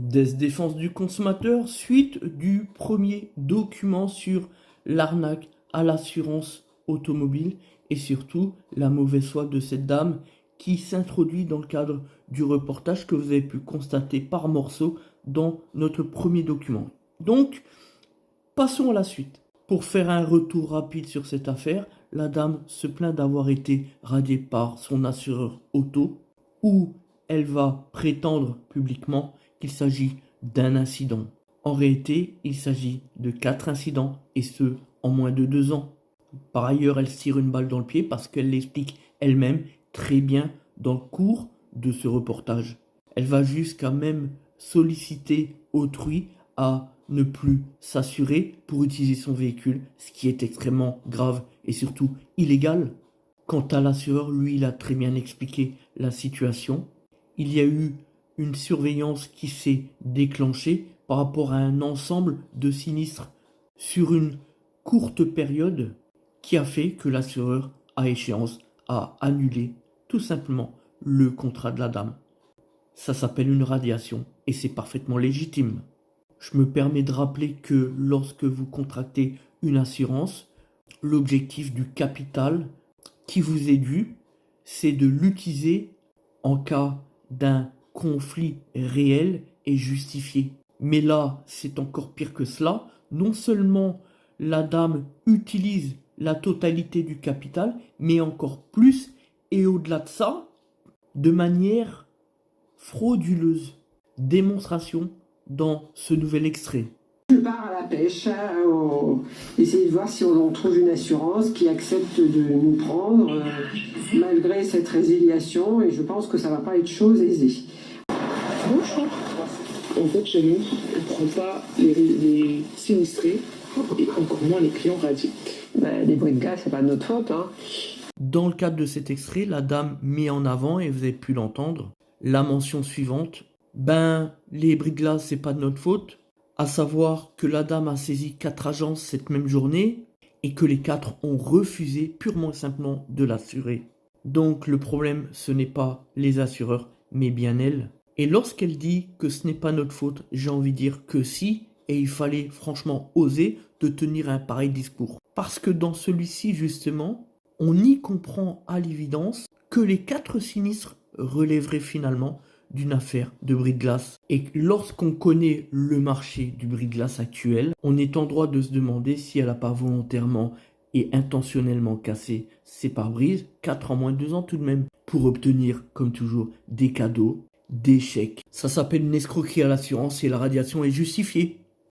Des défenses du consommateur, suite du premier document sur l'arnaque à l'assurance automobile et surtout la mauvaise foi de cette dame qui s'introduit dans le cadre du reportage que vous avez pu constater par morceaux dans notre premier document. Donc, passons à la suite. Pour faire un retour rapide sur cette affaire, la dame se plaint d'avoir été radiée par son assureur auto, où elle va prétendre publiquement qu'il s'agit d'un incident. En réalité, il s'agit de 4 incidents, et ce, en moins de 2 ans. Par ailleurs, elle se tire une balle dans le pied parce qu'elle l'explique elle-même très bien dans le cours de ce reportage. Elle va jusqu'à même solliciter autrui à ne plus s'assurer pour utiliser son véhicule, ce qui est extrêmement grave et surtout illégal. Quant à l'assureur, lui, il a très bien expliqué la situation. Il y a eu une surveillance qui s'est déclenchée par rapport à un ensemble de sinistres sur une courte période qui a fait que l'assureur, à échéance, a annulé tout simplement le contrat de la dame. Ça s'appelle une radiation et c'est parfaitement légitime. Je me permets de rappeler que lorsque vous contractez une assurance, l'objectif du capital qui vous est dû, c'est de l'utiliser en cas d'un conflit réel et justifié. Mais là, c'est encore pire que cela. Non seulement la dame utilise la totalité du capital, mais encore plus, et au-delà de ça, de manière frauduleuse. Démonstration dans ce nouvel extrait. Je pars à la pêche, essayer de voir si on en trouve une assurance qui accepte de nous prendre malgré cette résiliation, et je pense que ça va pas être chose aisée. Bonjour. En fait, chez nous, on ne prend pas les sinistrés et encore moins les clients radiés. Les bris de gaz, c'est pas de notre faute. Dans le cadre de cet extrait, la dame met en avant, et vous avez pu l'entendre, la mention suivante. Les bris de glace, c'est pas de notre faute. À savoir que la dame a saisi 4 agences cette même journée et que les 4 ont refusé purement et simplement de l'assurer. Donc le problème, ce n'est pas les assureurs, mais bien elle. Et lorsqu'elle dit que ce n'est pas notre faute, j'ai envie de dire que si, et il fallait franchement oser de tenir un pareil discours. Parce que dans celui-ci, justement, on y comprend à l'évidence que les 4 sinistres relèveraient finalement d'une affaire de bris de glace. Et lorsqu'on connaît le marché du bris de glace actuel, on est en droit de se demander si elle n'a pas volontairement et intentionnellement cassé ses pare-brises, 4 en moins de 2 ans tout de même, pour obtenir, comme toujours, des cadeaux, des chèques. Ça s'appelle une escroquerie à l'assurance et la radiation est justifiée.